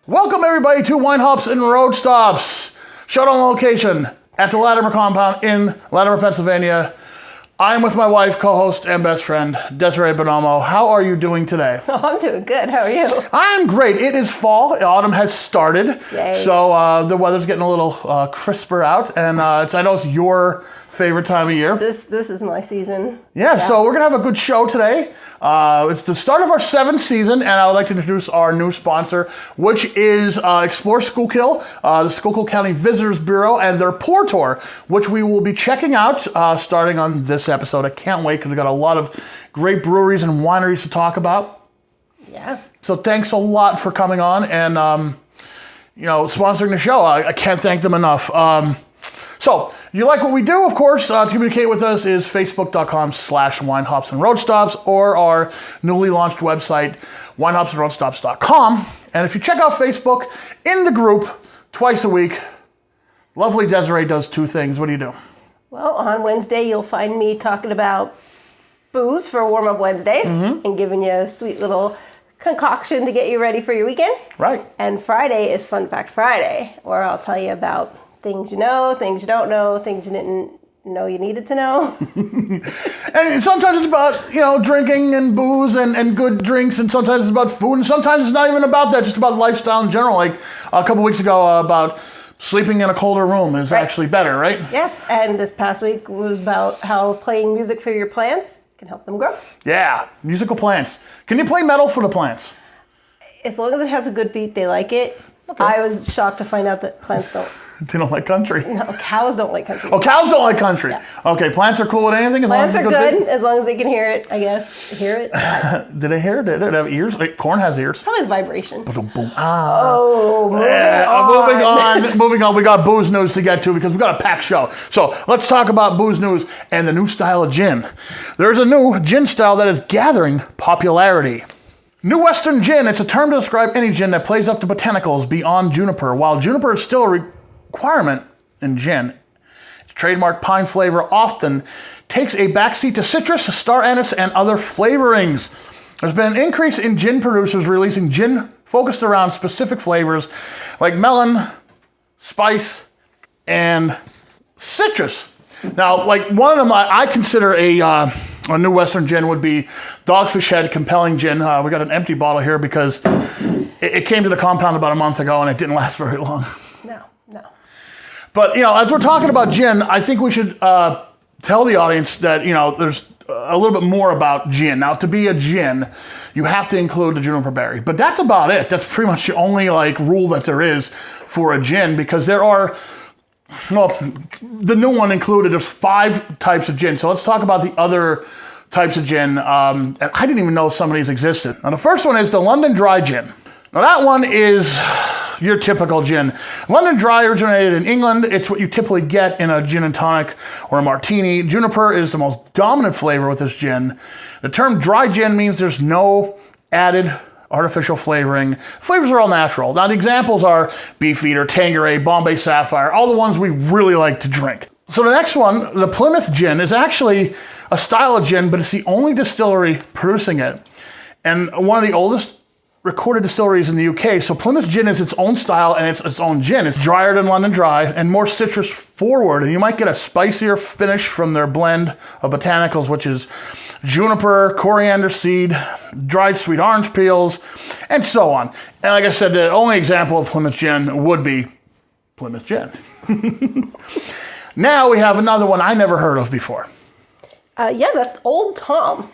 Welcome everybody to Wine Hops and Road Stops. Showed on location at the Latimer compound in Latimer, Pennsylvania. I'm with my wife, co-host, and best friend, Desiree Bonomo. How are you doing today? Oh, I'm doing good. How are you? I'm great. It is fall. Autumn has started. Yay. So the weather's getting a little crisper out. And I know it's your favorite time of year. This is my season. Yeah, so we're going to have a good show today. It's the start of our 7th season, and I would like to introduce our new sponsor, which is Explore Schuylkill, the Schuylkill County Visitors Bureau, and their Pour Tour, which we will be checking out starting on this episode. I can't wait because we've got a lot of great breweries and wineries to talk about. Yeah. So thanks a lot for coming on and sponsoring the show. I can't thank them enough. So, you like what we do, of course, to communicate with us is facebook.com/winehopsandroadstops or our newly launched website, winehopsandroadstops.com. And if you check out Facebook in the group twice a week, lovely Desiree does 2 things. What do you do? Well, on Wednesday, you'll find me talking about booze for Warm-Up Wednesday and giving you a sweet little concoction to get you ready for your weekend. Right. And Friday is Fun Fact Friday, where I'll tell you about things you know, things you don't know, things you didn't know you needed to know. And sometimes it's about, drinking and booze and good drinks, and sometimes it's about food, and sometimes it's not even about that, just about lifestyle in general. Like a couple weeks ago about sleeping in a colder room is actually better, right? Yes, and this past week was about how playing music for your plants can help them grow. Yeah, musical plants. Can you play metal for the plants? As long as it has a good beat, they like it. Okay. I was shocked to find out that plants don't. They don't like country. No, cows don't like country. Oh, cows don't like country. Yeah. Okay, plants are cool with anything as plants long as are good. As long as they can hear it, I guess. Hear it. Did they hear it? Did it have ears? Like, corn has ears. Probably the vibration. Boom, boom. Moving on. We got booze news to get to because we got a packed show. So let's talk about booze news and the new style of gin. There's a new gin style that is gathering popularity. New Western gin, it's a term to describe any gin that plays up to botanicals beyond juniper. While juniper is still a requirement in gin, its trademark pine flavor often takes a backseat to citrus, star anise, and other flavorings. There's been an increase in gin producers releasing gin focused around specific flavors like melon, spice, and citrus. Now, like one of them I consider a new Western gin would be Dogfish Head Compelling Gin. We got an empty bottle here because it came to the compound about a month ago and it didn't last very long. No. But, as we're talking about gin, I think we should tell the audience that, there's a little bit more about gin. Now, to be a gin, you have to include the juniper berry. But that's about it. That's pretty much the only, rule that there is for a gin because there are... Well, the new one included, there's 5 types of gin. So let's talk about the other types of gin. And I didn't even know some of these existed. Now, the first one is the London Dry Gin. Now, that one is your typical gin. London Dry originated in England. It's what you typically get in a gin and tonic or a martini. Juniper is the most dominant flavor with this gin. The term dry gin means there's no added artificial flavoring. Flavors are all natural. Now, the examples are Beefeater, Tanqueray, Bombay Sapphire, all the ones we really like to drink. So the next one, the Plymouth Gin, is actually a style of gin, but it's the only distillery producing it. And one of the oldest recorded distilleries in the UK. So Plymouth Gin is its own style and it's its own gin. It's drier than London Dry and more citrus forward. And you might get a spicier finish from their blend of botanicals, which is juniper, coriander seed, dried sweet orange peels, and so on. And like I said, the only example of Plymouth Gin would be Plymouth Gin. Now we have another one I never heard of before. That's Old Tom.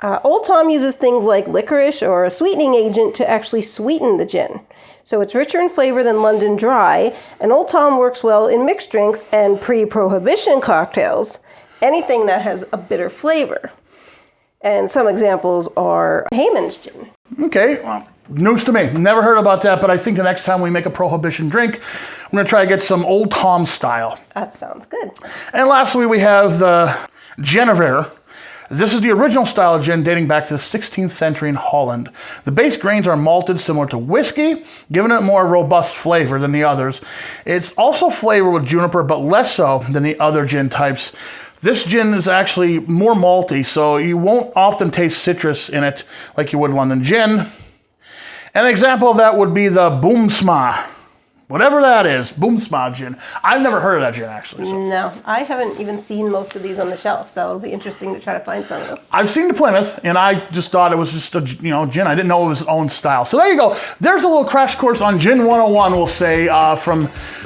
Old Tom uses things like licorice or a sweetening agent to actually sweeten the gin. So it's richer in flavor than London Dry, and Old Tom works well in mixed drinks and pre-prohibition cocktails, anything that has a bitter flavor. And some examples are Hayman's Gin. Okay, well, news to me. Never heard about that, but I think the next time we make a prohibition drink, I'm going to try to get some Old Tom style. That sounds good. And lastly, we have the Genevieve. This is the original style of gin dating back to the 16th century in Holland. The base grains are malted similar to whiskey, giving it more robust flavor than the others. It's also flavored with juniper, but less so than the other gin types. This gin is actually more malty, so you won't often taste citrus in it like you would London gin. An example of that would be the Boomsma. Whatever that is, Boomsma gin. I've never heard of that gin, actually. So. No, I haven't even seen most of these on the shelf, so it'll be interesting to try to find some of them. I've seen the Plymouth, and I just thought it was just a gin. I didn't know it was its own style. So there you go. There's a little crash course on Gin 101, we'll say, from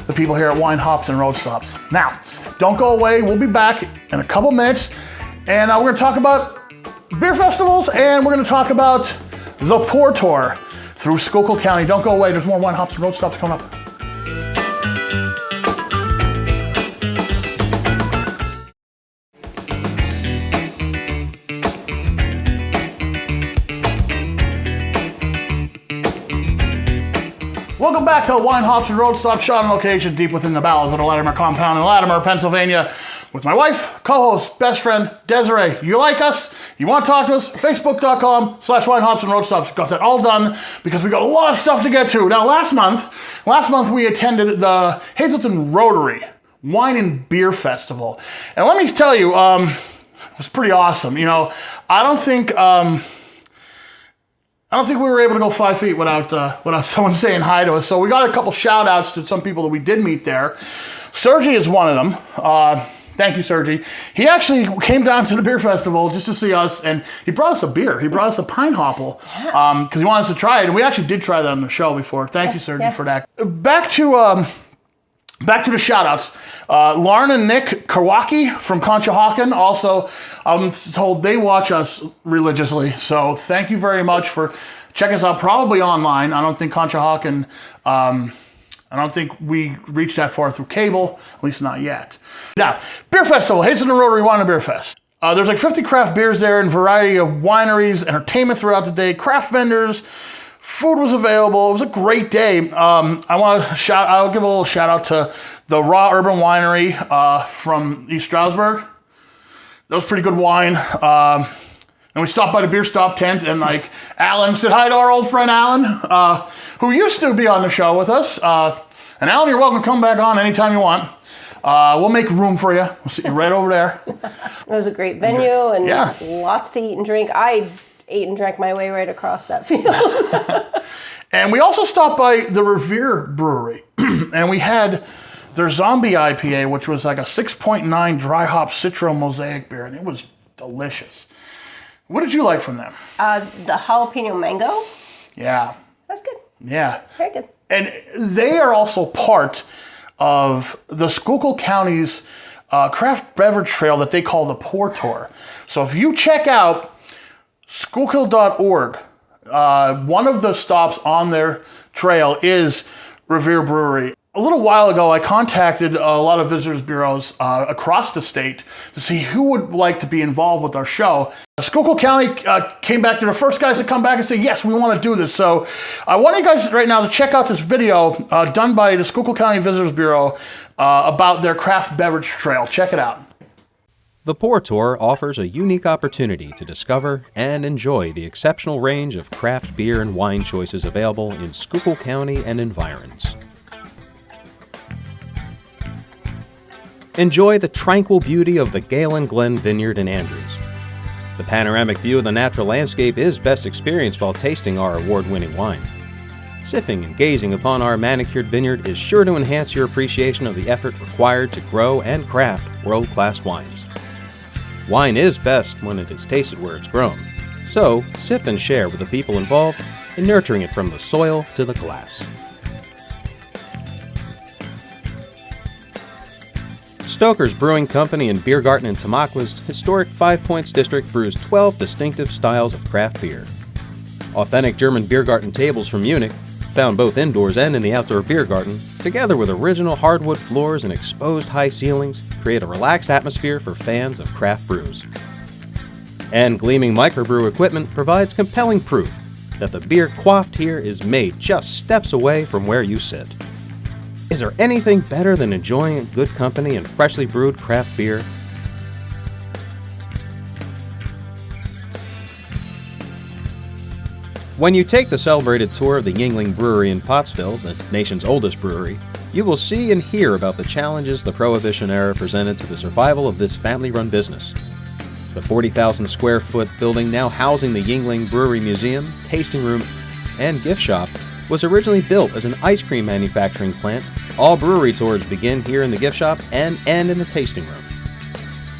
the people here at Wine, Hops, and Road Stops. Now, don't go away. We'll be back in a couple minutes, and we're going to talk about beer festivals, and we're going to talk about the Pour Tour through Schuylkill County. Don't go away. There's more Wine, Hops, and Road Stops coming up. Welcome back to Wine, Hops, and Road Stop, shot on location deep within the bowels of the Latimer compound in Latimer, Pennsylvania, with my wife, co-host, best friend, Desiree. You like us? You want to talk to us? Facebook.com/Wine, Hops, and Road Stops. Got that all done because we got a lot of stuff to get to. Now, last month we attended the Hazleton Rotary Wine and Beer Festival. And let me tell you, it was pretty awesome. I don't think we were able to go 5 feet without someone saying hi to us. So we got a couple shout outs to some people that we did meet there. Sergi is one of them. Thank you, Sergi. He actually came down to the beer festival just to see us, and he brought us a beer. He brought us a Pine Hopple because he wanted us to try it, and we actually did try that on the show before. Thank you, Sergi, for that. Back to the shout-outs. Lauren and Nick Kawaki from Conshohocken. Also, I'm told they watch us religiously. So thank you very much for checking us out, probably online. I don't think Conshohocken, I don't think we reached that far through cable, at least not yet. Now, Beer Festival, Hazleton Rotary Wine and Beer Fest. There's like 50 craft beers there and a variety of wineries, entertainment throughout the day, craft vendors. Food was available. It was a great day. I'll give a little shout out to the Raw Urban Winery from East Stroudsburg. That was pretty good wine. And we stopped by the Beer Stop tent, and Alan said hi to our old friend Alan, who used to be on the show with us. And Alan, you're welcome to come back on anytime you want. We'll make room for you. We'll sit you right over there. It was a great venue and lots to eat and drink. I ate and drank my way right across that field. And we also stopped by the Revere Brewery, and we had their Zombie IPA, which was like a 6.9 dry hop Citro Mosaic beer, and it was delicious. What did you like from them? The jalapeno mango. Yeah. That's good. Yeah. Very good. And they are also part of the Schuylkill County's craft beverage trail that they call the Pour Tour. So if you check out Schuylkill.org, one of the stops on their trail is Revere Brewery. A little while ago, I contacted a lot of visitors bureaus across the state to see who would like to be involved with our show. Schuylkill County came back. They're the first guys to come back and say, yes, we want to do this. So I want you guys right now to check out this video done by the Schuylkill County Visitors Bureau about their craft beverage trail. Check it out. The Pour Tour offers a unique opportunity to discover and enjoy the exceptional range of craft beer and wine choices available in Schuylkill County and environs. Enjoy the tranquil beauty of the Galen Glen Vineyard in Andrews. The panoramic view of the natural landscape is best experienced while tasting our award-winning wine. Sipping and gazing upon our manicured vineyard is sure to enhance your appreciation of the effort required to grow and craft world-class wines. Wine is best when it is tasted where it's grown, so sip and share with the people involved in nurturing it from the soil to the glass. Stoker's Brewing Company and Beer Garden in Tamaqua's historic Five Points District brews 12 distinctive styles of craft beer. Authentic German beer garden tables from Munich, found both indoors and in the outdoor beer garden, together with original hardwood floors and exposed high ceilings, create a relaxed atmosphere for fans of craft brews. And gleaming microbrew equipment provides compelling proof that the beer quaffed here is made just steps away from where you sit. Is there anything better than enjoying good company and freshly brewed craft beer? When you take the celebrated tour of the Yuengling Brewery in Pottsville, the nation's oldest brewery, you will see and hear about the challenges the Prohibition era presented to the survival of this family-run business. The 40,000 square foot building now housing the Yuengling Brewery Museum, tasting room, and gift shop was originally built as an ice cream manufacturing plant. All brewery tours begin here in the gift shop and end in the tasting room.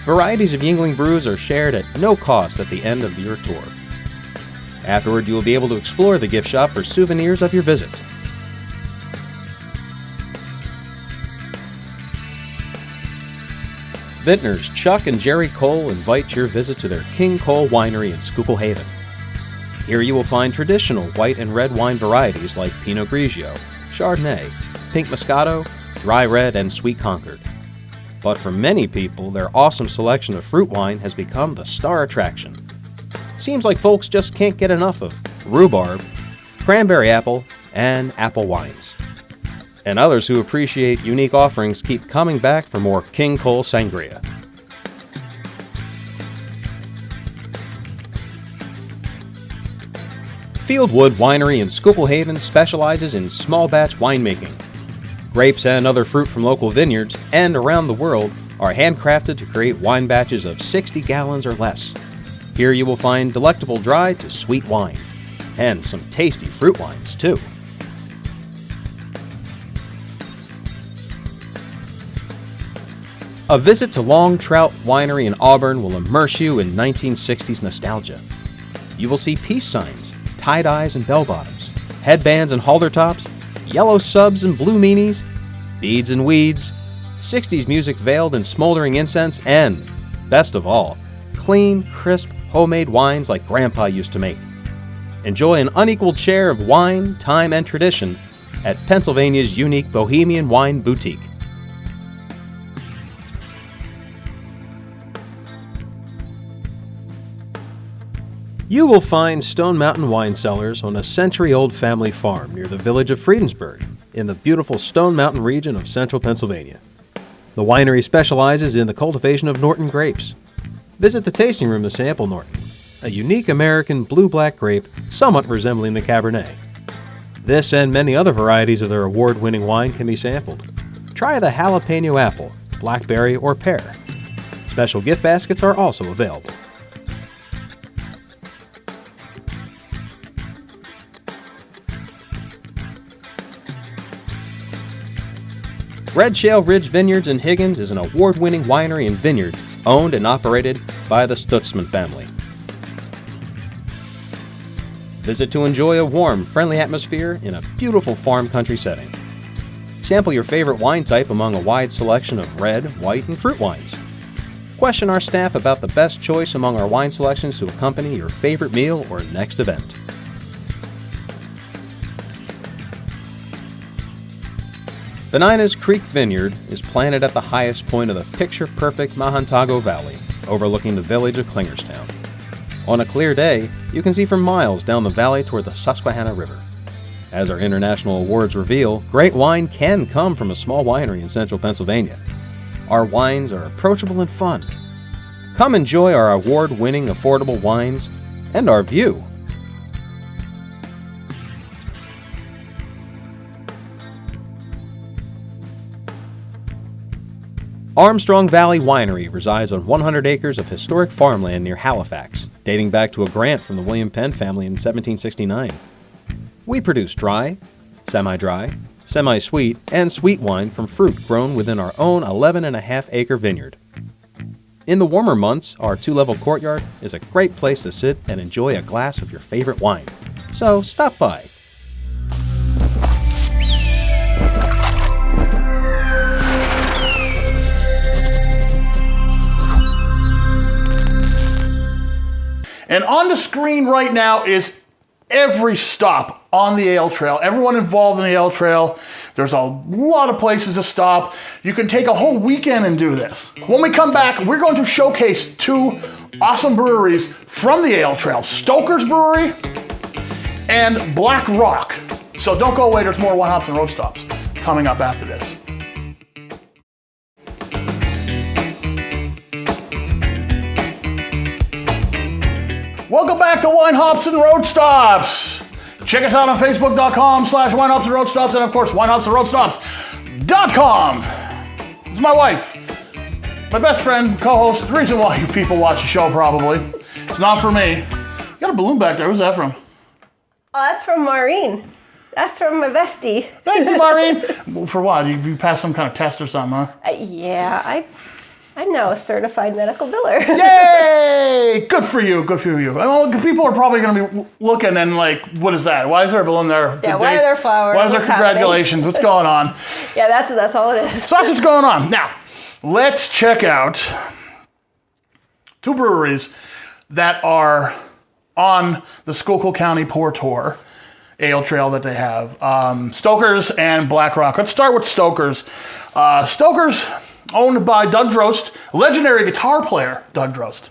Varieties of Yuengling brews are shared at no cost at the end of your tour. Afterward, you will be able to explore the gift shop for souvenirs of your visit. Vintners Chuck and Jerry Cole invite your visit to their King Cole Winery in Schuylkill Haven. Here you will find traditional white and red wine varieties like Pinot Grigio, Chardonnay, Pink Moscato, Dry Red, and Sweet Concord. But for many people, their awesome selection of fruit wine has become the star attraction. Seems like folks just can't get enough of rhubarb, cranberry apple, and apple wines. And others who appreciate unique offerings keep coming back for more King Cole Sangria. Fieldwood Winery in Schuylkill Haven specializes in small batch winemaking. Grapes and other fruit from local vineyards and around the world are handcrafted to create wine batches of 60 gallons or less. Here you will find delectable dry to sweet wine, and some tasty fruit wines too. A visit to Long Trout Winery in Auburn will immerse you in 1960s nostalgia. You will see peace signs, tie-dyes and bell-bottoms, headbands and halter tops, yellow subs and blue meanies, beads and weeds, 60s music veiled in smoldering incense, and, best of all, clean, crisp, homemade wines like Grandpa used to make. Enjoy an unequaled share of wine, time, and tradition at Pennsylvania's unique Bohemian Wine Boutique. You will find Stone Mountain Wine Cellars on a century-old family farm near the village of Friedensburg in the beautiful Stone Mountain region of central Pennsylvania. The winery specializes in the cultivation of Norton grapes. Visit the tasting room to sample Norton, a unique American blue-black grape somewhat resembling the Cabernet. This and many other varieties of their award-winning wine can be sampled. Try the jalapeno apple, blackberry, or pear. Special gift baskets are also available. Red Shale Ridge Vineyards in Higgins is an award-winning winery and vineyard owned and operated by the Stutzman family. Visit to enjoy a warm, friendly atmosphere in a beautiful farm country setting. Sample your favorite wine type among a wide selection of red, white, and fruit wines. Question our staff about the best choice among our wine selections to accompany your favorite meal or next event. Benina's Creek Vineyard is planted at the highest point of the picture-perfect Mahantago Valley, overlooking the village of Clingerstown. On a clear day, you can see for miles down the valley toward the Susquehanna River. As our international awards reveal, great wine can come from a small winery in central Pennsylvania. Our wines are approachable and fun. Come enjoy our award-winning affordable wines and our view. Armstrong Valley Winery resides on 100 acres of historic farmland near Halifax, dating back to a grant from the William Penn family in 1769. We produce dry, semi-dry, semi-sweet, and sweet wine from fruit grown within our own 11.5-acre vineyard. In the warmer months, our 2-level courtyard is a great place to sit and enjoy a glass of your favorite wine. So stop by. And on the screen right now is every stop on the ale trail, everyone involved in the ale trail. There's a lot of places to stop. You can take a whole weekend and do this. When we come back, we're going to showcase 2 awesome breweries from the ale trail, Stoker's Brewery and Black Rock. So don't go away, there's more Wine Hops and Road Stops coming up after this. Welcome back to Wine Hops and Road Stops. Check us out on Facebook.com/WineHopsAndRoadStops, and of course, WineHopsAndRoadStops.com. This is my wife, my best friend, co-host, the reason why you people watch the show probably. It's not for me. You got a balloon back there. Who's that from? Oh, that's from Maureen. That's from my bestie. Thank you, Maureen. For what? You passed some kind of test or something, huh? Yeah, I'm now a certified medical biller. Yay! Good for you. Good for you. Well, people are probably going to be looking and like, what is that? Why is there a balloon there? Yeah, why are there flowers? Why is there congratulations? What's going on? Yeah, that's all it is. So that's what's going on. Now, let's check out two breweries that are on the Schuylkill County Pour Tour ale trail that they have. Stoker's and Black Rock. Let's start with Stoker's. Stoker's, owned by Doug Drost, legendary guitar player Doug Drost.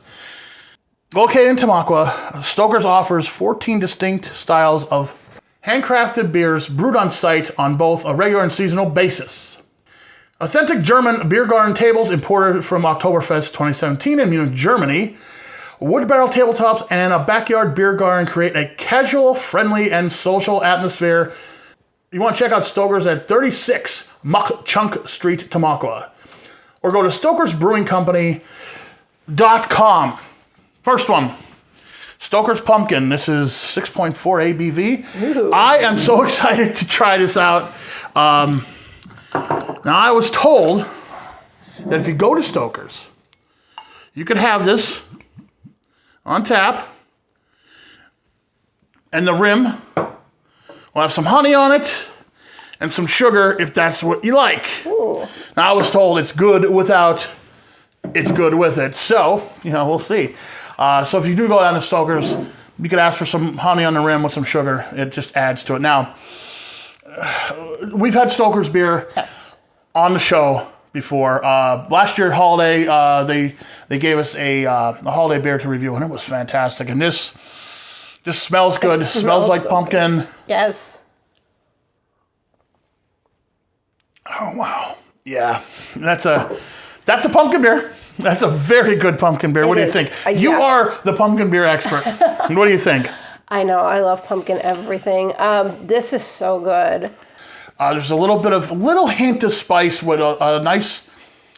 Located in Tamaqua, Stoker's offers 14 distinct styles of handcrafted beers brewed on site on both a regular and seasonal basis. Authentic German beer garden tables imported from Oktoberfest 2017 in Munich, Germany. Wood barrel tabletops and a backyard beer garden create a casual, friendly, and social atmosphere. You want to check out Stoker's at 36 Muck Chunk Street, Tamaqua. Or go to stokersbrewingcompany.com. First one, Stoker's Pumpkin. This is 6.4 ABV. Ooh. I am so excited to try this out. Now, I was told that if you go to Stoker's, you could have this on tap, and the rim will have some honey on it and some sugar if that's what you like. Ooh. Now, I was told it's good without, it's good with it. So, we'll see. So if you do go down to Stoker's, you could ask for some honey on the rim with some sugar. It just adds to it. Now, we've had Stoker's beer on the show before. Last year at Holiday, they gave us a holiday beer to review, and it was fantastic. And this smells good. It smells like so pumpkin. Good. Yes. Oh wow. Yeah. That's a pumpkin beer. That's a very good pumpkin beer. What do you think? You are the pumpkin beer expert. What do you think? I know. I love pumpkin everything. This is so good. There's a little hint of spice with a nice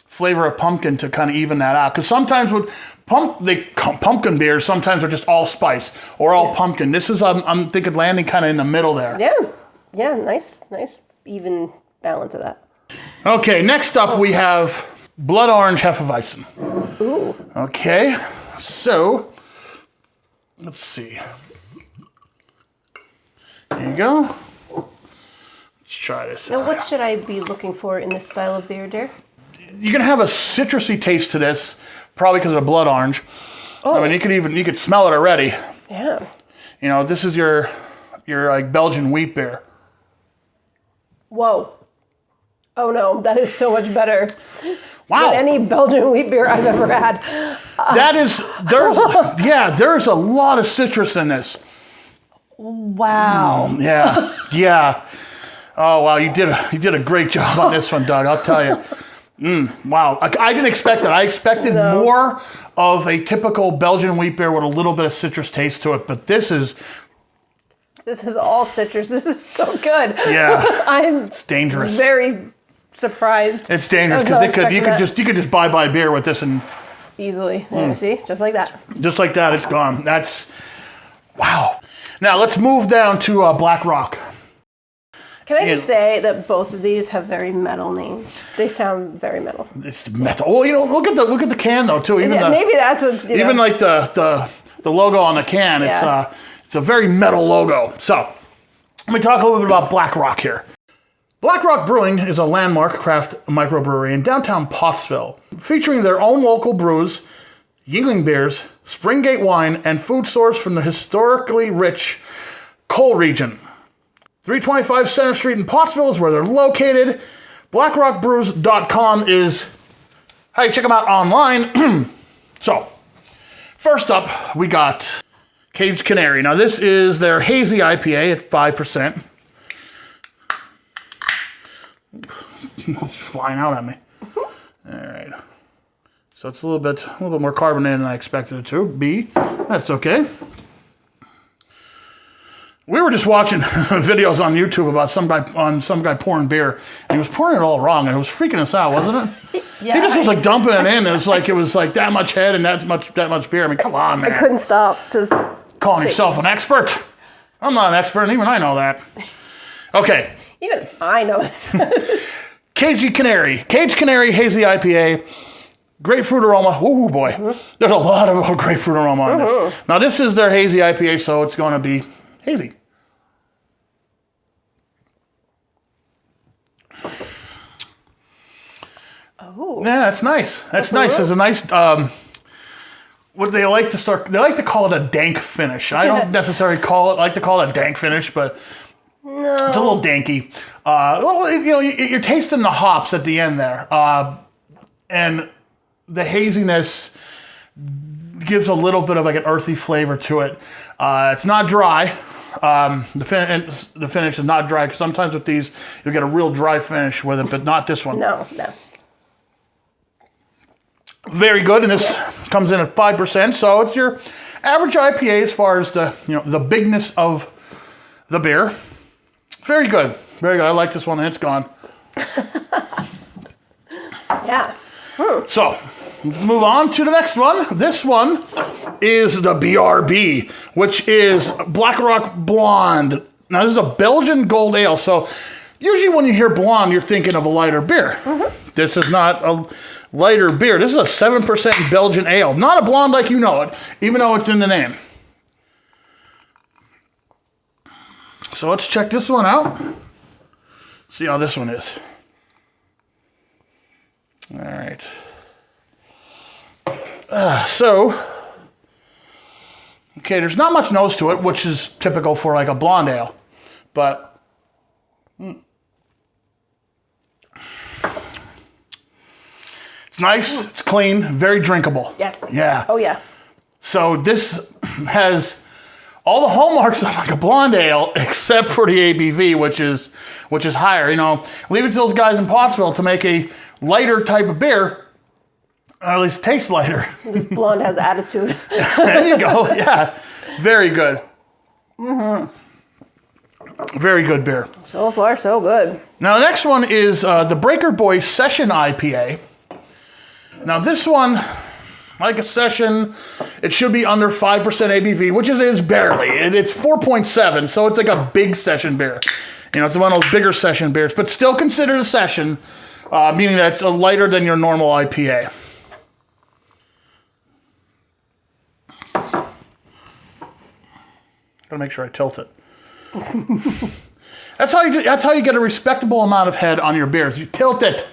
flavor of pumpkin to kind of even that out. Because sometimes with pumpkin beers, sometimes are just all spice or all pumpkin. This is, I'm thinking, landing kind of in the middle there. Yeah. Nice, even balance of that. Okay, next up we have Blood Orange Hefeweizen. Ooh. Okay, so let's see. There you go. Let's try this Now, out. what should I be looking for in this style of beer, dear? You're gonna have a citrusy taste to this, probably because of the blood orange. Oh. I mean, you could smell it already. Yeah. This is your like Belgian wheat beer. Whoa. Oh no, that is so much better Wow. than any Belgian wheat beer I've ever had. There's a lot of citrus in this. Wow. Yeah. Oh wow, you did a great job on this one, Doug. I'll tell you. Wow, I didn't expect that. I expected more of a typical Belgian wheat beer with a little bit of citrus taste to it, but this is all citrus. This is so good. Yeah. It's dangerous. Very surprised. It's dangerous because you could just buy beer with this and easily. There, see, just like that. Just like that, it's gone. That's wow. Now let's move down to Black Rock. Can I just say that both of these have very metal names? They sound very metal. It's metal. Well, look at the can though too. Even maybe that's what's even like the logo on the can. Yeah. It's a very metal logo. So let me talk a little bit about Black Rock here. Black Rock Brewing is a landmark craft microbrewery in downtown Pottsville, featuring their own local brews, Yingling beers, Springgate wine, and food source from the historically rich coal region. 325 Center Street in Pottsville is where they're located. BlackRockBrews.com is how you check them out online. So, first up, we got Caged Canary. Now, this is their hazy IPA at 5%. It's flying out at me. All right. So it's a little bit more carbonated than I expected it to be. That's okay. We were just watching videos on YouTube about some guy pouring beer, and he was pouring it all wrong, and it was freaking us out, wasn't it? Yeah. He just was like dumping it in. It was like that much head and that much beer. I mean, come on, man. I couldn't stop. Just Calling yourself an expert. I'm not an expert, and even I know that. Okay. even I know that. Caged Canary Hazy IPA. Grapefruit aroma. Oh boy. Mm-hmm. There's a lot of grapefruit aroma on this. Now this is their hazy IPA, so it's going to be hazy. Oh. Yeah, that's nice. That's nice. It's a nice what they like to call it a dank finish. I don't necessarily like to call it a dank finish, but no. It's a little danky. You're tasting the hops at the end there. And the haziness gives a little bit of like an earthy flavor to it. It's not dry. The finish is not dry, because sometimes with these, you'll get a real dry finish with it, but not this one. No. Very good, and this comes in at 5%, so it's your average IPA as far as the bigness of the beer. Very good. Very good. I like this one, and it's gone. Yeah. So, move on to the next one. This one is the BRB, which is Black Rock Blonde. Now, this is a Belgian gold ale. So, usually when you hear blonde, you're thinking of a lighter beer. Mm-hmm. This is not a lighter beer. This is a 7% Belgian ale. Not a blonde like you know it, even though it's in the name. So, let's check this one out. See how this one is. All right. Okay, there's not much nose to it, which is typical for like a blonde ale, but it's nice, it's clean, very drinkable. Yes. Yeah. Oh, yeah. So this has all the hallmarks of like a blonde ale, except for the ABV, which is higher. Leave it to those guys in Pottsville to make a lighter type of beer, or at least taste lighter. This blonde has attitude. There you go. Yeah, very good. Mm-hmm. Very good beer. So far, so good. Now the next one is the Breaker Boy Session IPA. Now this one, like a session, it should be under 5% ABV, which it is barely. It's 4.7, so it's like a big session beer. It's one of those bigger session beers, but still considered a session, meaning that it's lighter than your normal IPA. Gotta make sure I tilt it. That's how you get a respectable amount of head on your beers. You tilt it.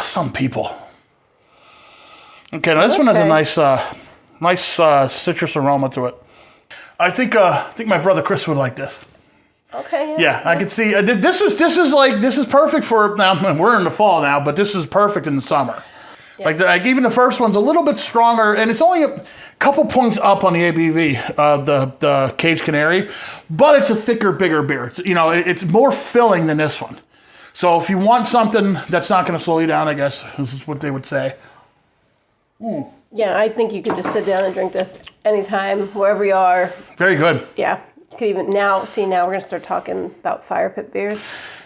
Some people. Okay, now this one has a nice citrus aroma to it. I think my brother Chris would like this. Okay. Yeah, I could see. This is perfect for now. We're in the fall now, but this is perfect in the summer. Yeah. Like even the first one's a little bit stronger, and it's only a couple points up on the ABV of the Caged Canary, but it's a thicker, bigger beer. It's more filling than this one. So if you want something that's not going to slow you down, I guess this is what they would say. Yeah, I think you could just sit down and drink this anytime, wherever you are. Very good. Yeah. You could even now we're going to start talking about fire pit beers.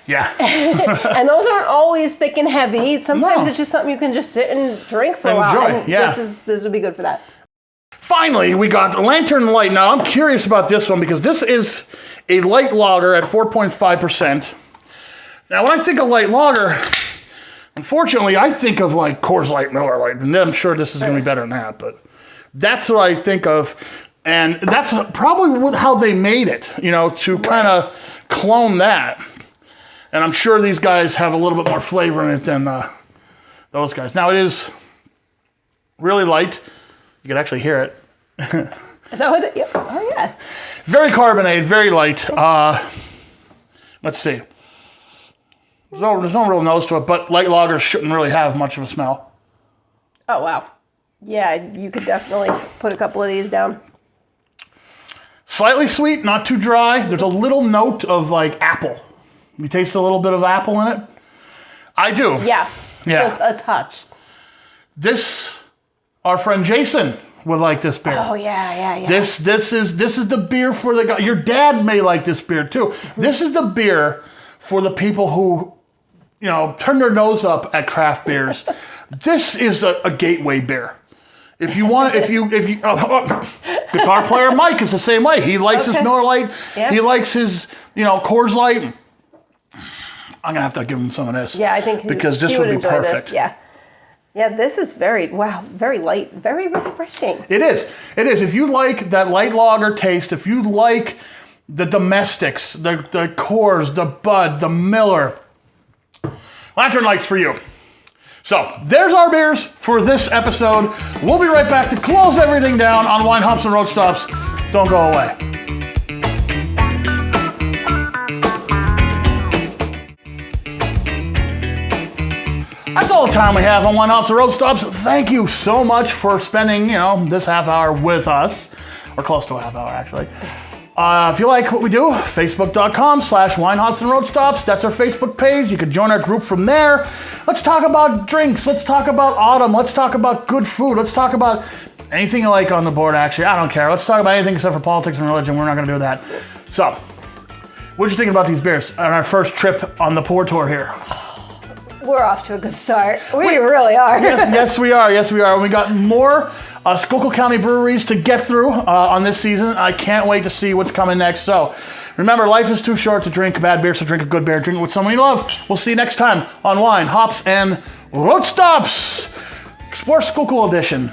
Yeah. And those aren't always thick and heavy. Sometimes it's just something you can just sit and drink for a while. Enjoy, yeah. This would be good for that. Finally, we got Lantern Light. Now, I'm curious about this one because this is a light lager at 4.5%. Now, when I think of light lager, unfortunately, I think of like Coors Light, Miller Lite, and I'm sure this is going to be better than that, but that's what I think of, and that's probably how they made it, to kind of clone that. And I'm sure these guys have a little bit more flavor in it than those guys. Now, it is really light. You can actually hear it. Is that what yeah. Oh, yeah. Very carbonated, very light. Let's see. There's no real nose to it, but light lagers shouldn't really have much of a smell. Oh, wow. Yeah, you could definitely put a couple of these down. Slightly sweet, not too dry. There's a little note of like apple. You taste a little bit of apple in it? I do. Yeah. Just a touch. This, our friend Jason, would like this beer. Oh yeah. This is the beer for the guy. Your dad may like this beer too. This is the beer for the people who, turn their nose up at craft beers. This is a gateway beer. If you want, guitar player Mike is the same way. He likes his Miller Lite. Yeah. He likes his, Coors Light. I'm gonna have to give him some of this. Yeah, I think because this would be perfect. This. Yeah, this is very light, very refreshing. It is. If you like that light lager taste, if you like the domestics, the Coors, the Bud, the Miller, Lantern Light's for you. So there's our beers for this episode. We'll be right back to close everything down on Wine Hops and Road Stops. Don't go away. That's all the time we have on Wine Hops and Road Stops. Thank you so much for spending, this half hour with us, or close to a half hour actually. If you like what we do, facebook.com/Wine Hops and Road Stops. That's our Facebook page. You can join our group from there. Let's talk about drinks. Let's talk about autumn. Let's talk about good food. Let's talk about anything you like on the board, actually. I don't care. Let's talk about anything except for politics and religion. We're not going to do that. So, what you thinking about these beers on our first trip on the pour tour here? We're off to a good start. We really are. Yes, we are. And we got more Schuylkill County breweries to get through on this season. I can't wait to see what's coming next. So remember, life is too short to drink bad beer, so drink a good beer. Drink it with someone you love. We'll see you next time on Wine, Hops, and Road Stops. Explore Schuylkill Edition.